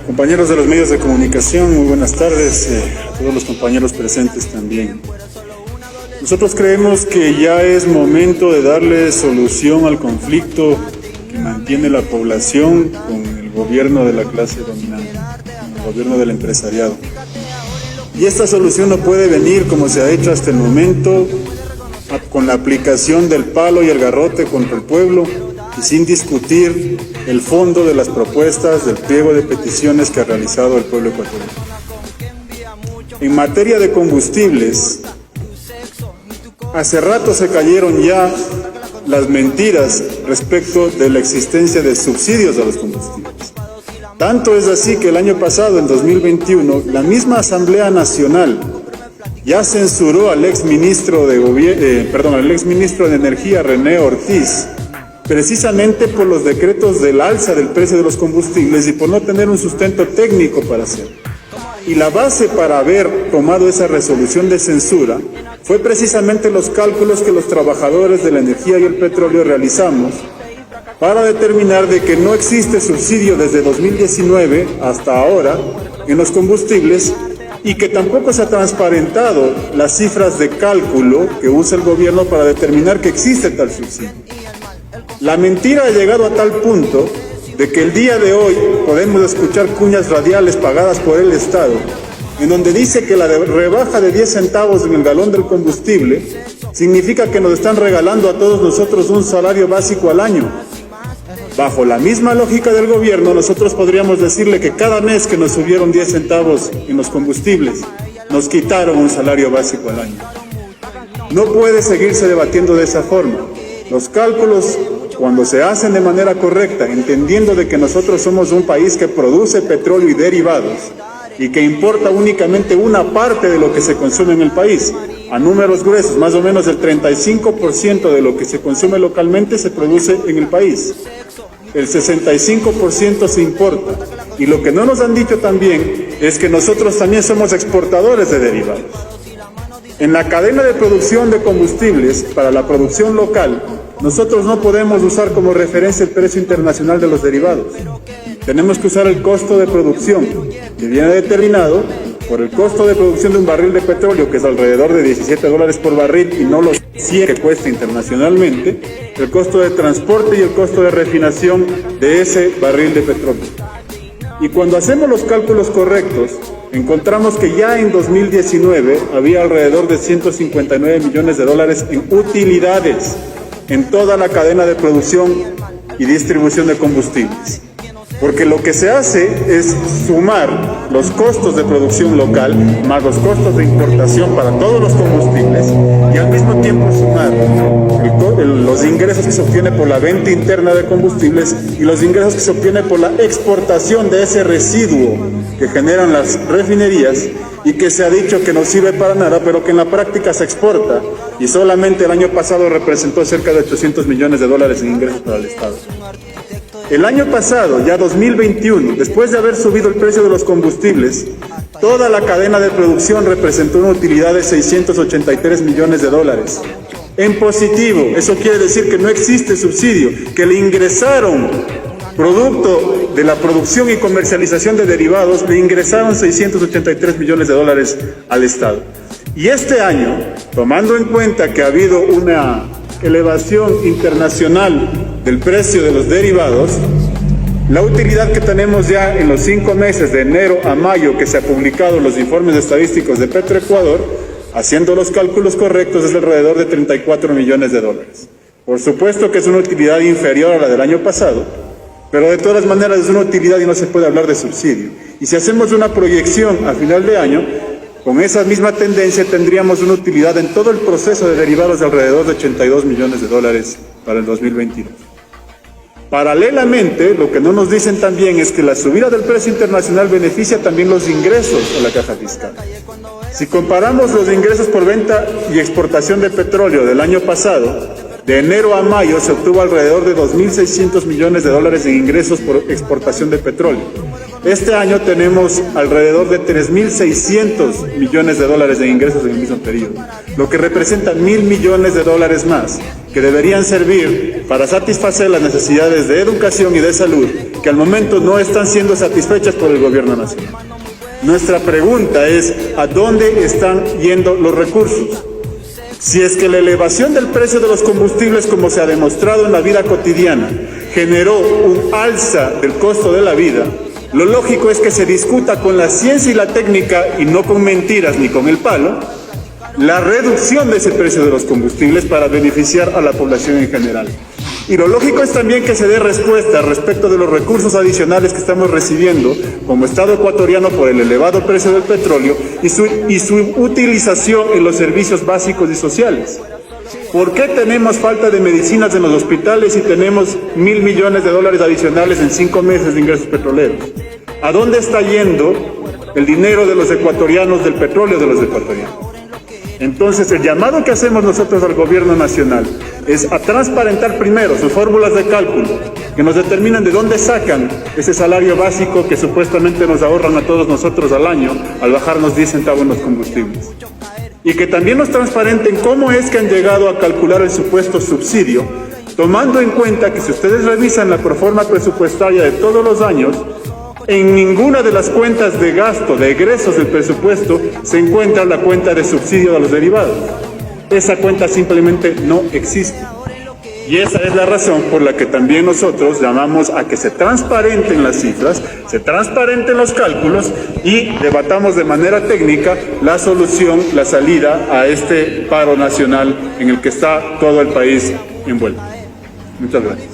Compañeros de los medios de comunicación, muy buenas tardes, a todos los compañeros presentes también. Nosotros creemos que ya es momento de darle solución al conflicto que mantiene la población con el gobierno de la clase dominante, con el gobierno del empresariado. Y esta solución no puede venir, como se ha hecho hasta el momento, con la aplicación del palo y el garrote contra el pueblo y sin discutir el fondo de las propuestas del pliego de peticiones que ha realizado el pueblo ecuatoriano. En materia de combustibles, hace rato se cayeron ya las mentiras respecto de la existencia de subsidios a los combustibles. Tanto es así que el año pasado, en 2021, la misma Asamblea Nacional ya censuró al exministro de Energía, René Ortiz, precisamente por los decretos del alza del precio de los combustibles y por no tener un sustento técnico para hacerlo. Y la base para haber tomado esa resolución de censura fue precisamente los cálculos que los trabajadores de la energía y el petróleo realizamos para determinar de que no existe subsidio desde 2019 hasta ahora en los combustibles y que tampoco se ha transparentado las cifras de cálculo que usa el gobierno para determinar que existe tal subsidio. La mentira ha llegado a tal punto de que el día de hoy podemos escuchar cuñas radiales pagadas por el Estado, en donde dice que la rebaja de 10 centavos en el galón del combustible significa que nos están regalando a todos nosotros un salario básico al año. Bajo la misma lógica del gobierno, nosotros podríamos decirle que cada mes que nos subieron 10 centavos en los combustibles, nos quitaron un salario básico al año. No puede seguirse debatiendo de esa forma. Los cálculos, cuando se hacen de manera correcta, entendiendo de que nosotros somos un país que produce petróleo y derivados y que importa únicamente una parte de lo que se consume en el país, a números gruesos, más o menos el 35% de lo que se consume localmente se produce en el país. El 65% se importa. Y lo que no nos han dicho también es que nosotros también somos exportadores de derivados. En la cadena de producción de combustibles, para la producción local, nosotros no podemos usar como referencia el precio internacional de los derivados. Tenemos que usar el costo de producción, que viene determinado por el costo de producción de un barril de petróleo, que es alrededor de $17 por barril y no los 100 que cuesta internacionalmente, el costo de transporte y el costo de refinación de ese barril de petróleo. Y cuando hacemos los cálculos correctos, encontramos que ya en 2019 había alrededor de $159 millones en utilidades en toda la cadena de producción y distribución de combustibles. Porque lo que se hace es sumar los costos de producción local más los costos de importación para todos los combustibles y al mismo tiempo sumar los ingresos que se obtiene por la venta interna de combustibles y los ingresos que se obtiene por la exportación de ese residuo que generan las refinerías y que se ha dicho que no sirve para nada, pero que en la práctica se exporta y solamente el año pasado representó cerca de $800 millones en ingresos para el Estado. El año pasado, ya 2021, después de haber subido el precio de los combustibles, toda la cadena de producción representó una utilidad de $683 millones. En positivo, eso quiere decir que no existe subsidio, que le ingresaron, producto de la producción y comercialización de derivados, le ingresaron $683 millones al Estado. Y este año, tomando en cuenta que ha habido una elevación internacional del precio de los derivados, la utilidad que tenemos ya en los 5 meses de enero a mayo que se ha publicado los informes estadísticos de Petroecuador, haciendo los cálculos correctos, es alrededor de $34 millones. Por supuesto que es una utilidad inferior a la del año pasado, pero de todas maneras es una utilidad y no se puede hablar de subsidio. Y si hacemos una proyección a final de año, con esa misma tendencia tendríamos una utilidad en todo el proceso de derivados de alrededor de $82 millones para el 2022. Paralelamente, lo que no nos dicen también es que la subida del precio internacional beneficia también los ingresos a la caja fiscal. Si comparamos los ingresos por venta y exportación de petróleo del año pasado De enero a mayo se obtuvo alrededor de 2.600 millones de dólares en ingresos por exportación de petróleo. Este año tenemos alrededor de 3.600 millones de dólares en ingresos en el mismo periodo, lo que representa 1.000 millones de dólares más, que deberían servir para satisfacer las necesidades de educación y de salud, que al momento no están siendo satisfechas por el gobierno nacional. Nuestra pregunta es, ¿a dónde están yendo los recursos? Si es que la elevación del precio de los combustibles, como se ha demostrado en la vida cotidiana, generó un alza del costo de la vida, lo lógico es que se discuta con la ciencia y la técnica, y no con mentiras ni con el palo, la reducción de ese precio de los combustibles para beneficiar a la población en general. Y lo lógico es también que se dé respuesta respecto de los recursos adicionales que estamos recibiendo como Estado ecuatoriano por el elevado precio del petróleo y su utilización en los servicios básicos y sociales. ¿Por qué tenemos falta de medicinas en los hospitales y tenemos 1.000 millones de dólares adicionales en 5 meses de ingresos petroleros? ¿A dónde está yendo el dinero de los ecuatorianos, del petróleo de los ecuatorianos? Entonces, el llamado que hacemos nosotros al gobierno nacional es a transparentar primero sus fórmulas de cálculo, que nos determinan de dónde sacan ese salario básico que supuestamente nos ahorran a todos nosotros al año al bajarnos 10 centavos en los combustibles. Y que también nos transparenten cómo es que han llegado a calcular el supuesto subsidio, tomando en cuenta que si ustedes revisan la proforma presupuestaria de todos los años, en ninguna de las cuentas de gasto, de egresos del presupuesto, se encuentra la cuenta de subsidio de los derivados. Esa cuenta simplemente no existe. Y esa es la razón por la que también nosotros llamamos a que se transparenten las cifras, se transparenten los cálculos y debatamos de manera técnica la solución, la salida a este paro nacional en el que está todo el país envuelto. Muchas gracias.